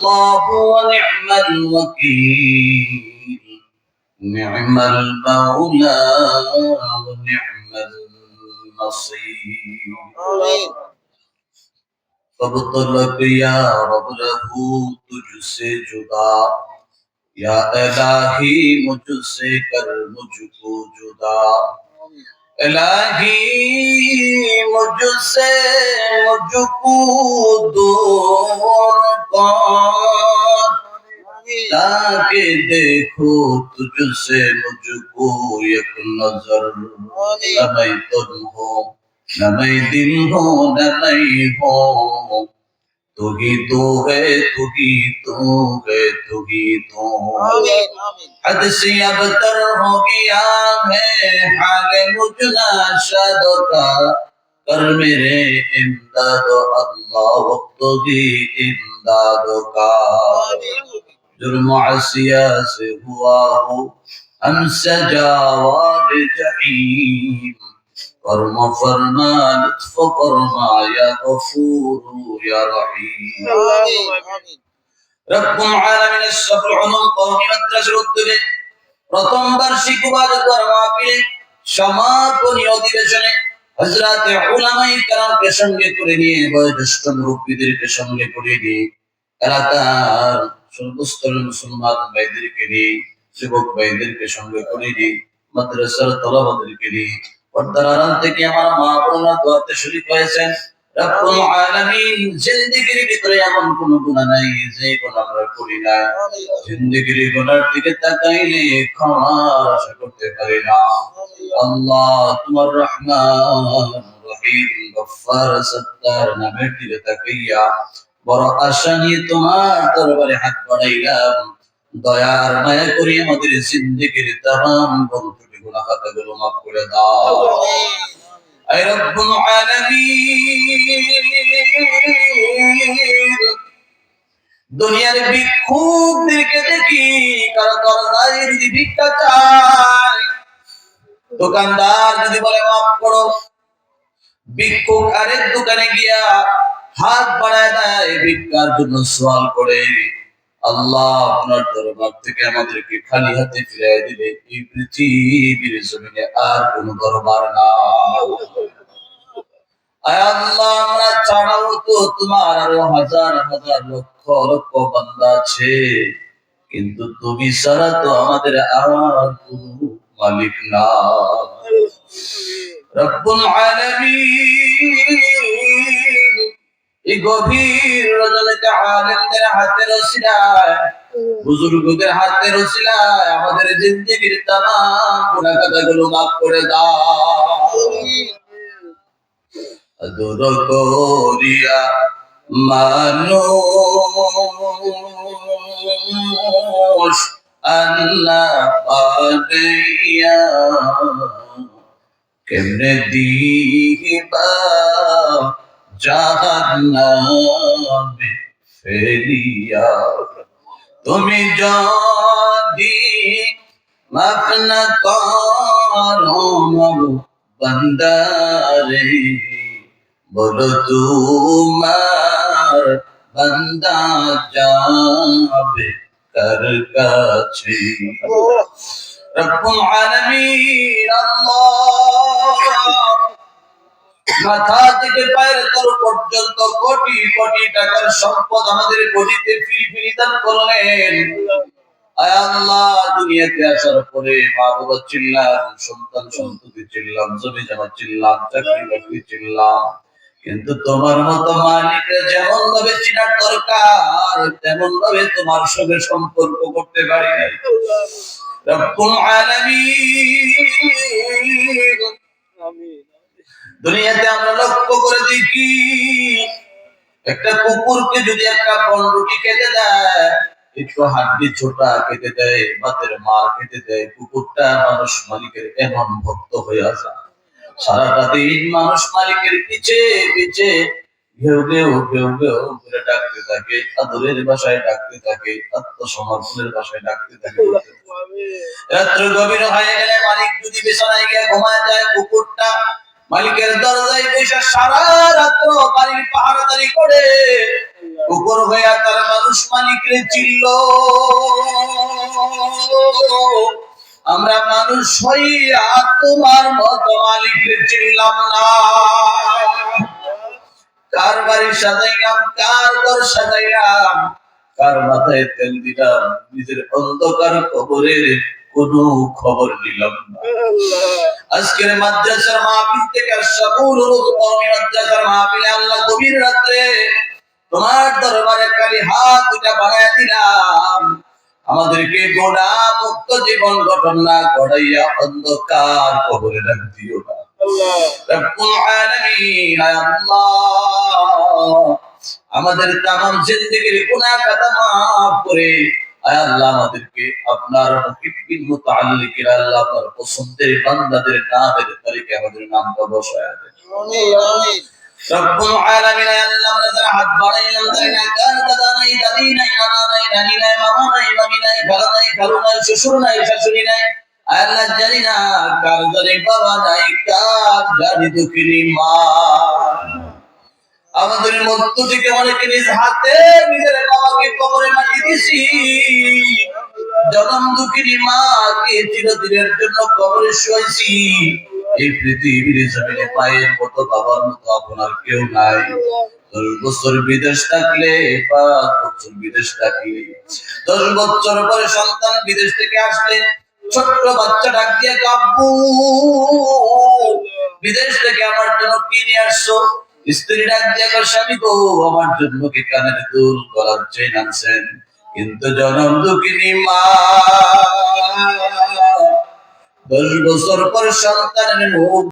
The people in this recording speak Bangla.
الله ونعم الوكيل نعم المولى ونعم النصير آمين कब तलक या रब रहू तुझसे जुदा या इलाही मुझसे कर मुझको जुदा इलाही मुझसे मुझको दूर कर ताकि देखो तुझसे मुझको एक नजर न मैं तुम हो न मैं दिल हो न मैं हो तू ही तो है तू ही तो है तू ही तो हद से अबतर हो गया है हाल मुझला शादो का कर मेरे इमदाद अल्लाह वक्त की इमदाद का जुर्म आसिया से हुआ हो हमसे जावार जहीम कर्म फरमा लुत्फ फरमा या गफूर या रहीम रब्बुल आलामीনের সফল উলুম কওমি মাদ্রাসার উদ্যোগে প্রথম বার্ষিক ওয়াজ মাহফিলে সমাপনী অধিবেশনে হযরত উলামায়ে কেরামকে সঙ্গে করে নিয়ে বয়োজ্যেষ্ঠ মুরব্বিদেরকে সঙ্গে করে নিয়ে এলাকার সর্বস্তরের মুসলমান ভাইদেরকে নিয়ে যুবক ভাইদেরকে সঙ্গে করে নিয়ে মাদ্রাসার তলাবাদেরকে নিয়ে পর্দার আড়াল থেকে আমার মা বোনেরা দোয়াতে শরীক হয়েছেন। রব্বুল আলামিন জিন্দেগির ভিতরে এমন কোন গুনাহ নাই যে গুনাহ আমরা করি না, জিন্দেগির গুনার দিকে তাকাইলে ক্ষমা আশা করতে পারি না। আল্লাহ তোমার রহমান রহিম গফফার সত্তার নামের দিকে তাকাইয়া বড় আশা নিয়ে তোমার দরবারে হাত বাড়াইলাম। দয়ার মায়া করে আমাদের জিন্দেগির तमाम গুনাহ খাতাগুলো মাফ করে দাও। আয় রব্বুল আলামিন দুনিয়ার ভিক্ষুকদেরকে দেখি কারো দরজায় যদি ভিক্ষা চায়, দোকানদার যদি বলে মাফ করো, ভিক্ষুক আরেক দোকানে গিয়া হাত বাড়ায় দেয় ভিক্ষার জন্য সওয়াল করে। আল্লাহ আপনার দরবার থেকে আমাদেরকে খালি হাতে ফিরিয়ে দিলে এই পৃথিবীর জমিনে আর কোন দরবার নাই। আয় আল্লাহ আমরা ছাড়াও তো তোমার আরো হাজার হাজার লক্ষ লক্ষ বান্দা আছে, কিন্তু তুমি ছাড়া তো আমাদের আর কোন মালিক না। রব্বুল আলামিন এই গভীর রজনীতে আলেমদের হাতের ওসিলায়, বুজুর্গদের হাতের ওসিলায় আমাদের জিন্দেগির तमाम গুনাহ খাতাগুলো মাফ করে দাও। আদর করিয়া মানুষ আল্লাহ পাইয়া কেমনে দিবা জাহান্নামে ফেলিয়া, তুমি যদি মাফ না করো বান্দারে, বলো তোমার বান্দা যাবে কার কাছে। রব্বুল আলামিন আল্লাহ মাথা থেকে পায়ের তল পর্যন্ত কোটি কোটি টাকার সম্পদ আমাদের গদিতে ফিরি ফিরি দান করলেন। আয় আল্লাহ দুনিয়াতে আসার পরে মা বাবা চিল্লাম, সন্তান সন্ততি চিল্লাম, জমি জমা চিল্লাম, চাকরি বাকরি চিল্লাম, কিন্তু তোমার মতো মালিকের যেমন ভাবে চিনার দরকার তেমন ভাবে তোমার সঙ্গে সম্পর্ক করতে পারি নাই। রব্বুল আলামিন আমিন। দুনিয়াতে আমরা লক্ষ্য করে দেখি একটা কুকুরকে যদি একটা বনরুটি খেতে দেয়, একটু হাড্ডি ছোটা খেতে দেয়, ভাতের মার খেতে দেয়, কুকুরটা মানুষ মালিকের এমন ভক্ত হয়ে আসা সারাটা দিন মানুষ মালিকের পিছে পিছে ঘেউ ঘেউ ঘেউ ঘেউ করে ডাকতে থাকে, আদরের ভাষায় ডাকতে থাকে, আত্মসমর্পণের ভাষায় ডাকতে থাকে। রাত্র গভীর হয়ে গেলে মালিক যদি বিছানায় গিয়ে ঘুমায় যায়, কুকুরটা মালিকের দরজায় বসে সারা রাত্র বাড়ির পাহারাদারি করে কুকুর হইয়া তার মানুষ মালিক মালিকরে চিনল। আমরা মানুষ হইয়া তোমার মতো মালিকরে চিনলাম না। কার বাড়ি সাজাইলাম, কার ঘর সাজাইলাম, কার মাথায় তেল দিলাম, নিজের অন্ধকার কবরের কোনো খবর নিলাম না। আজকের মাদ্রাসার মাহফিল থেকে সকল কওমি মাদ্রাসার মাহফিলে আল্লাহ গভীর রাতে তোমার দরবারে খালি হাত দুটা বাড়ায় দিলাম, আমাদেরকে গোনা মুক্ত জীবন গঠন না করাইয়া অন্ধকার কবরে রাখ দিও না। রব্বুল আলামিন, আল্লাহ আমাদের তামাম জিন্দেগীর গুনাহ খাতা মাফ করে আয় আল্লাহ আমাদেরকে আপনার মুহিব্বিন মুতাআল্লিকিন আল্লাহ আপনার পছন্দের বান্দাদের নামের তালিকায় আমাদের নামটা বসায়া দেন। আমিন আমিন। রব্বুল আলামিন, আল্লাহ আমাদের হাত বাড়াইলাম না, কার দাদা নাই, দাদি নাই, নানা নাই, নানি নাই, মামা নাই, মামি নাই, খালা নাই, খালু নাই, শ্বশুর নাই, শাশুড়ি নাই, আল্লাহ জানি না কার জানি বাবা নাই, কার জানি দুঃখিনী মা। আমাদের মধ্য থেকে অনেকে নিজ হাতে নিজের বাবাকে কবরে মাটি দিছি, জনম দুঃখিনী মাকে চিরদিনের জন্য কবরে শুয়াইছি। এই পৃথিবীর জমিনে পায়ের মতো বাবার মতো আপনার কেউ নাই। 10 বছর বিদেশ থাকলে, 5 বছর বিদেশ থাকলে, 10 বছর পরে সন্তান বিদেশ থেকে আসলে ছোট্ট বাচ্চা ডাক দিয়ে আব্বু বিদেশ থেকে আমার জন্য কি নিয়ে আসছো? স্ত্রী ডাক দিয়ে স্বামী গো আমার জন্য কি কানের দুল গলার চেইন আনছেন? কিন্তু জনম দুঃখিনী মা 10 বছর পর সন্তানের মুখ